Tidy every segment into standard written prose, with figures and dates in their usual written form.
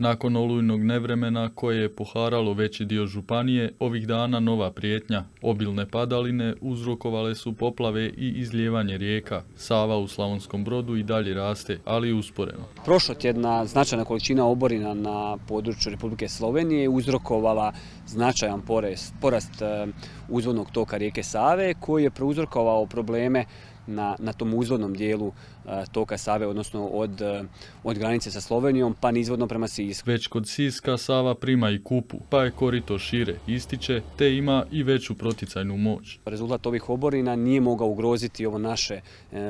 Nakon olujnog nevremena koje je poharalo veći dio županije, ovih dana nova prijetnja. Obilne padaline uzrokovale su poplave i izlijevanje rijeka. Sava u Slavonskom Brodu i dalje raste, ali usporeno. Prošlotjedna značajna količina oborina na području Republike Slovenije je uzrokovala značajan porast uzvodnog toka rijeke Save koji je prouzrokovao probleme na tom uzvodnom dijelu toka Save, odnosno od granice sa Slovenijom pa nizvodno prema Sisku. Već kod Siska Sava prima i Kupu, pa je korito šire, ističe, te ima i veću proticajnu moć. Rezultat ovih oborina nije mogao ugroziti ovo naše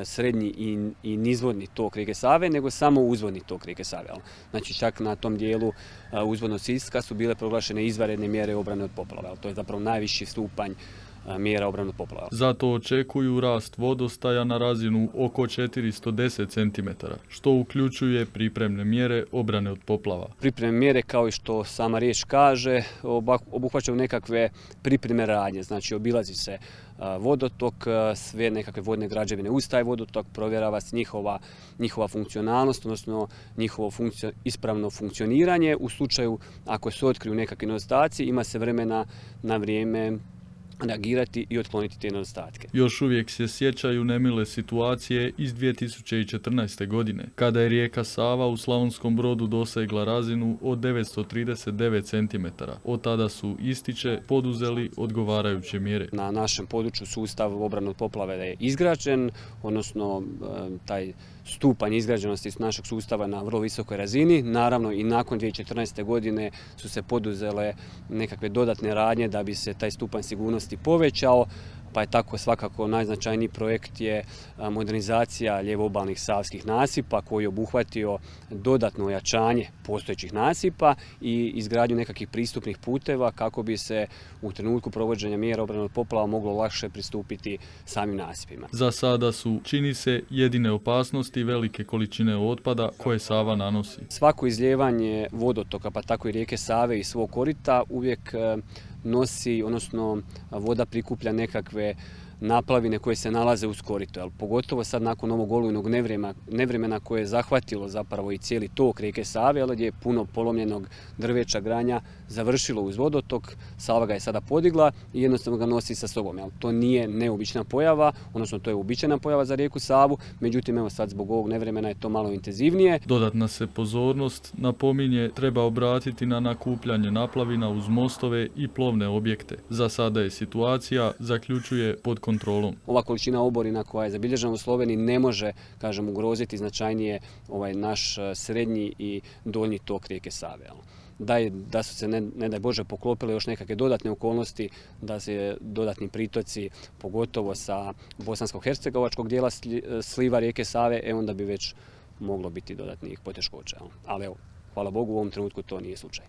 srednji i nizvodni tok rijeke Save, nego samo uzvodni tok rijeke Save. Znači čak na tom dijelu uzvodnog Siska su bile proglašene izvanredne mjere obrane od poplava. To je zapravo najviši stupanj mjera obrane od poplava. Zato očekuju rast vodostaja na razinu oko 410 cm, što uključuje pripremne mjere obrane od poplava. Pripremne mjere, kao i što sama riječ kaže, obuhvaćaju nekakve pripremne radnje. Znači obilazi se vodotok, sve nekakve vodne građevine uz taj vodotok, provjerava se njihova funkcionalnost, odnosno njihovo ispravno funkcioniranje. U slučaju ako se otkriju nekakvi nedostaci, ima se vremena na vrijeme reagirati i otkloniti te nedostatke. Još uvijek se sjećaju nemile situacije iz 2014. godine, kada je rijeka Sava u Slavonskom Brodu dosegla razinu od 939 cm. Od tada su, ističe, poduzeli odgovarajuće mjere. Na našem području sustav obrane od poplave je izgrađen, odnosno taj stupanj izgrađenosti našeg sustava na vrlo visokoj razini. Naravno i nakon 2014. godine su se poduzele nekakve dodatne radnje da bi se taj stupanj sigurnosti povećao, pa je tako svakako najznačajniji projekt je modernizacija lijevo-obalnih savskih nasipa koji je obuhvatio dodatno ojačanje postojećih nasipa i izgradnju nekakvih pristupnih puteva kako bi se u trenutku provođenja mjera obrane od poplava moglo lakše pristupiti samim nasipima. Za sada su, čini se, jedine opasnosti velike količine otpada koje Sava nanosi. Svako izlijevanje vodotoka, pa tako i rijeke Save i svog korita uvijek nosi, odnosno voda prikuplja nekakve naplavine koje se nalaze uz korito. Pogotovo sad nakon ovog olujnog nevremena koje je zahvatilo zapravo i cijeli tok rijeke Save, gdje je puno polomljenog drveća, granja završilo uz vodotok. Sava ga je sada podigla i jednostavno ga nosi sa sobom. To nije neobična pojava, odnosno to je uobičajena pojava za rijeku Savu, međutim evo sad zbog ovog nevremena je to malo intenzivnije. Dodatna se pozornost, napominje, treba obratiti na nakupljanje naplavina uz mostove i plovne objekte. Za sada je situacija, zaključuje, pod kontrolom. Ova količina oborina koja je zabilježena u Sloveniji ne može, kažem, ugroziti značajnije naš srednji i donji tok rijeke Save. Da su se, ne daj Bože, poklopile još nekakve dodatne okolnosti, da se dodatni pritoci, pogotovo sa bosansko-hercegovačkog dijela sliva rijeke Save, onda bi već moglo biti dodatnih poteškoća. Ali evo, hvala Bogu, u ovom trenutku to nije slučaj.